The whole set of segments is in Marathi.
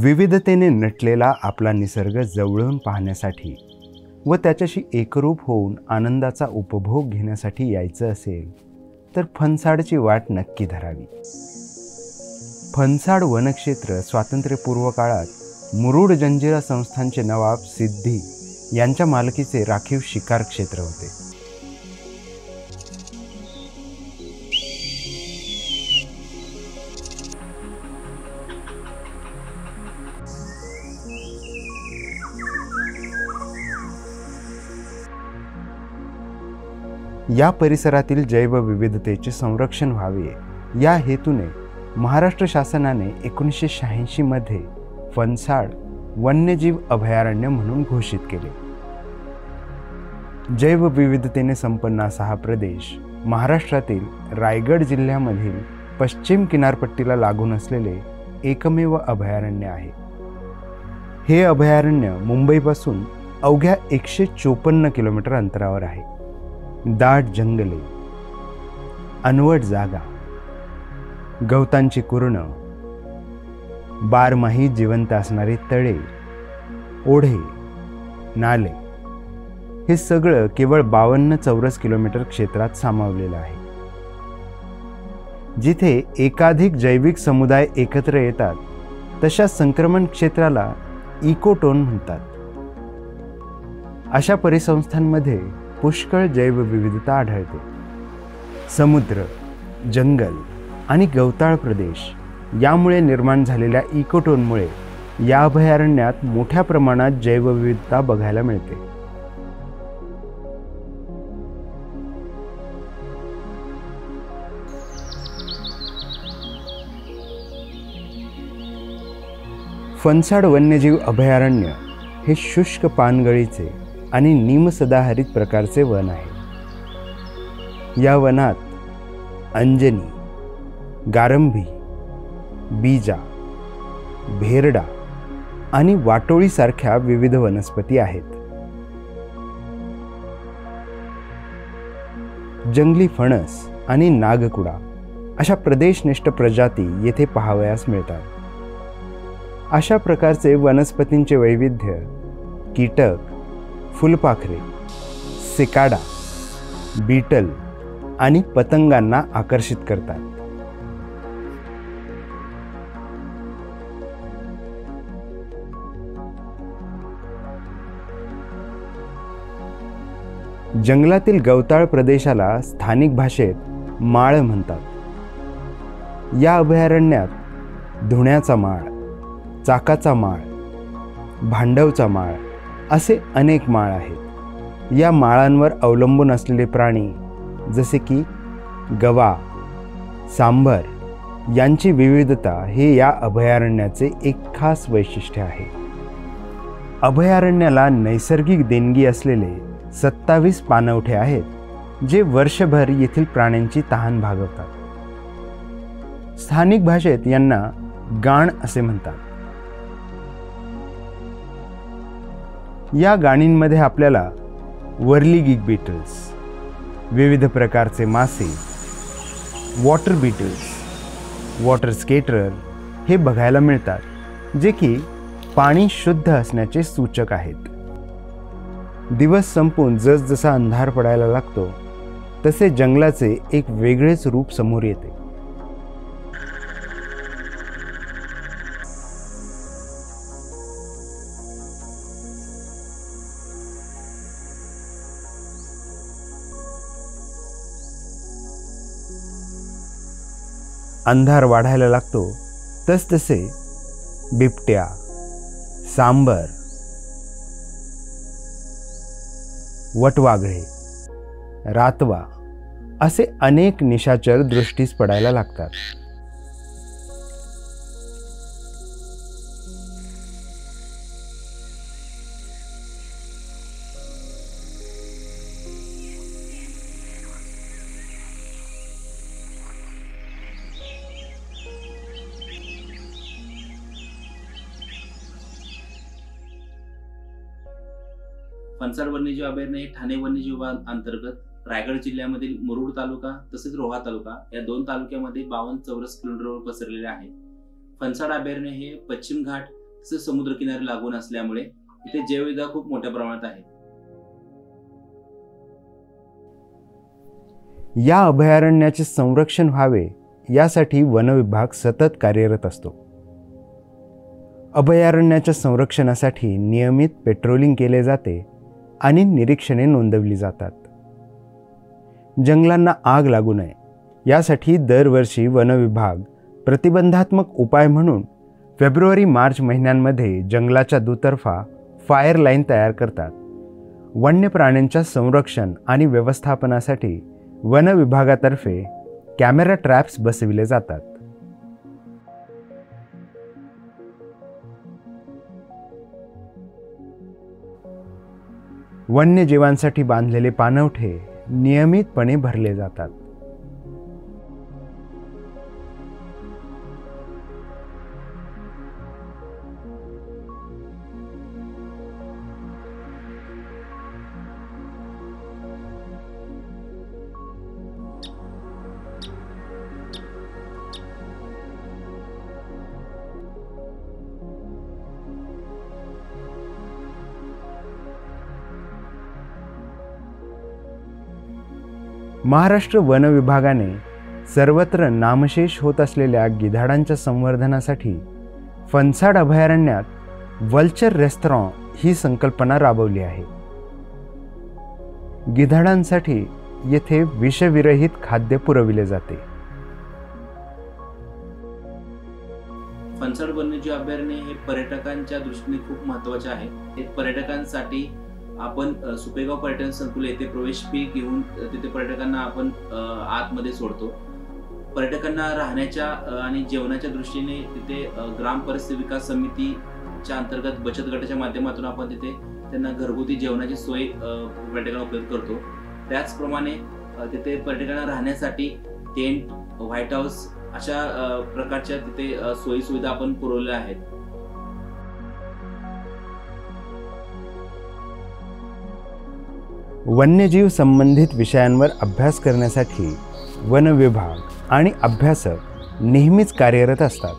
विविधतेने नटलेला आपला निसर्ग जवळून पाहण्यासाठी व त्याच्याशी एकरूप होऊन आनंदाचा उपभोग घेण्यासाठी यायचं असेल तर फणसाडची वाट नक्की धरावी. फणसाड वनक्षेत्र स्वातंत्र्यपूर्व काळात मुरुड जंजिरा संस्थानचे नवाब सिद्धी यांच्या मालकीचे राखीव शिकार क्षेत्र होते. या परिसरातील जैवविविधतेचे संरक्षण व्हावे या हेतूने महाराष्ट्र शासनाने 1986 मध्ये फणसाड वन्यजीव अभयारण्य म्हणून घोषित केले. जैवविविधतेने संपन्न असा हा प्रदेश महाराष्ट्रातील रायगड जिल्ह्यामधील पश्चिम किनारपट्टीला लागून असलेले एकमेव अभयारण्य आहे. हे अभयारण्य मुंबईपासून अवघ्या 154 किलोमीटर अंतरावर आहे. दाट जंगले, अनवट जागा, गवतांची कुरण, बारमाही जिवंत असणारे तळे, ओढे, नाले हे सगळं केवळ 52 चौरस किलोमीटर क्षेत्रात सामावलेलं आहे. जिथे एकाधिक जैविक समुदाय एकत्र येतात तशा संक्रमण क्षेत्राला इकोटोन म्हणतात. अशा परिसंस्थांमध्ये पुष्कळ जैवविविधता आढळते. समुद्र, जंगल आणि गवताळ प्रदेश यामुळे निर्माण झालेल्या इकोटोनमुळे या अभयारण्यात मोठ्या प्रमाणात जैवविविधता बघायला मिळते. फणसाड वन्यजीव अभयारण्य हे शुष्क पानगळीचे आणि निमसदाहरित प्रकारचे वन आहे. या वनात अंजनी, गारंभी, बीजा, भेरडा आणि वाटोळी सारख्या विविध वनस्पती आहेत. जंगली फणस आणि नागकुडा अशा प्रदेशनिष्ठ प्रजाती येथे पाहावयास मिळतात. अशा प्रकारचे वनस्पतींचे वैविध्य कीटक, फुलपाखरे, सिकाडा, बीटल आणि पतंगांना आकर्षित करतात. जंगलातील गवताळ प्रदेशाला स्थानिक भाषेत माळ म्हणतात. या अभयारण्यात धुण्याचा माळ, चाकाचा माळ, भांडवचा माळ असे अनेक माळ आहेत. या माळांवर अवलंबून असलेले प्राणी जसे की गवा, सांबर यांची विविधता हे या अभयारण्याचे एक खास वैशिष्ट्य आहे. अभयारण्याला नैसर्गिक देणगी असलेले 27 पाणवठे आहेत जे वर्षभर येथील प्राण्यांची तहान भागवतात. स्थानिक भाषेत यांना गाण असे म्हणतात. या गाणींमध्ये आपल्याला वर्ली गिग बीटल्स, विविध प्रकारचे मासे, वॉटर बीटल्स, वॉटर स्केटरर हे बघायला मिळतात जे की पाणी शुद्ध असण्याचे सूचक आहेत. दिवस संपून जसजसा अंधार पडायला लागतो तसे जंगलाचे एक वेगळेच रूप समोर येते. अंधार वाढायला लागतो तसतसे बिबट्या, सांबर, वटवाघळे, रातवा असे अनेक निशाचर दृष्टीस पडायला लागतात. फणसाड वन्यजीव अभयारण्य हे ठाणे वन्यजीव अंतर्गत रायगड जिल्ह्यामधील मुरुड तालुका तसेच रोहा तालुका या 2 तालुक्यामध्ये 52 चौरस किलोमीटरवर पसरलेले आहे. फणसाड अभयारण्य हे पश्चिम घाट तसेच समुद्रकिनारे लागून असल्यामुळे इथे जैवविविधता खूप मोठ्या प्रमाणात आहे. या अभयारण्याचे संरक्षण व्हावे यासाठी वन विभाग सतत कार्यरत असतो. अभयारण्याच्या संरक्षणासाठी नियमित पेट्रोलिंग केले जाते आणि निरीक्षणे नोंदवली जातात. जंगलांना आग लागू नये यासाठी दरवर्षी वन विभाग प्रतिबंधात्मक उपाय म्हणून फेब्रुवारी-मार्च महिन्यांमध्ये जंगलाच्या दुतर्फा फायर लाईन तयार करतात. वन्य प्राण्यांच्या संरक्षण आणि व्यवस्थापनासाठी वन विभागातर्फे कॅमेरा ट्रॅप्स बसविले जातात. वन्यजीवांसाठी बांधलेले पाणवठे नियमितपणे भरले जातात. महाराष्ट्र वन विभागाने सर्वत्र नामशेष होत असलेल्या गिधाडांच्या संवर्धनासाठी फणसाड अभयारण्यात वल्चर रेस्टॉरंट ही संकल्पना राबवली आहे. गिधाडांसाठी येथे विषविरहित खाद्य पुरविले जाते. फणसाड वन्यजीव अभयारण्य हे पर्यटकांच्या दृष्टीने खूप महत्त्वाचे आहे. हे पर्यटकांसाठी आपण सुपेगाव पर्यटन संकुल येथे प्रवेश फी घेऊन तिथे पर्यटकांना आपण आतमध्ये सोडतो. पर्यटकांना राहण्याच्या आणि जेवणाच्या दृष्टीने तिथे ग्राम परिस्थिती विकास समितीच्या अंतर्गत बचत गटाच्या माध्यमातून आपण तिथे त्यांना घरगुती जेवणाची सोय पर्यटकांना उपलब्ध करतो. त्याचप्रमाणे तिथे पर्यटकांना राहण्यासाठी टेंट, व्हाईट हाऊस अशा प्रकारच्या तिथे सोयी सुविधा आपण पुरवल्या आहेत. वन्यजीव संबंधित विषयांवर अभ्यास करण्यासाठी वन विभाग आणि अभ्यासक नेहमीच कार्यरत असतात.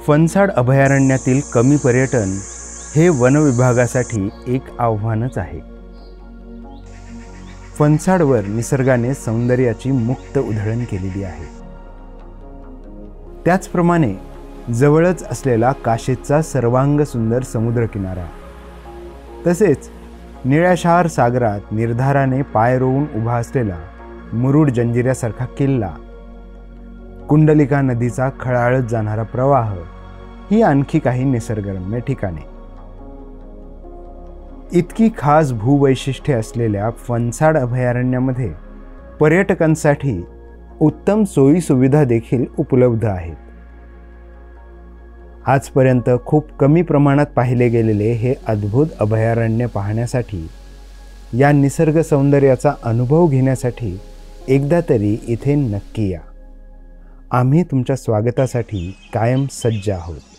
फणसाड अभयारण्यातील कमी पर्यटन हे वन विभागासाठी एक आव्हानच आहे. फणसाडवर निसर्गाने सौंदर्याची मुक्त उधळण केलेली आहे. त्याचप्रमाणे जवळच असलेला काशीदचा सर्वांग सुंदर समुद्रकिनारा, तसेच निळ्याशार सागरात निर्धाराने पाय रोवून उभा असलेला मुरुड जंजिऱ्यासारखा किल्ला, कुंडलिका नदीचा खळाळत जाणारा प्रवाह ही आणखी काही निसर्गरम्य ठिकाणे. इतकी खास भूवैशिष्ट्ये असलेल्या फणसाड अभयारण्यामध्ये पर्यटकांसाठी उत्तम सोयी सुविधा देखील उपलब्ध आहेत. आजपर्यंत खूप कमी प्रमाणात पाहिले गेलेले हे अद्भुत अभयारण्य पाहण्यासाठी, या निसर्ग सौंदर्याचा अनुभव घेण्यासाठी एकदा तरी इथे नक्की या. आम्ही तुमच्या स्वागतासाठी कायम सज्ज आहोत.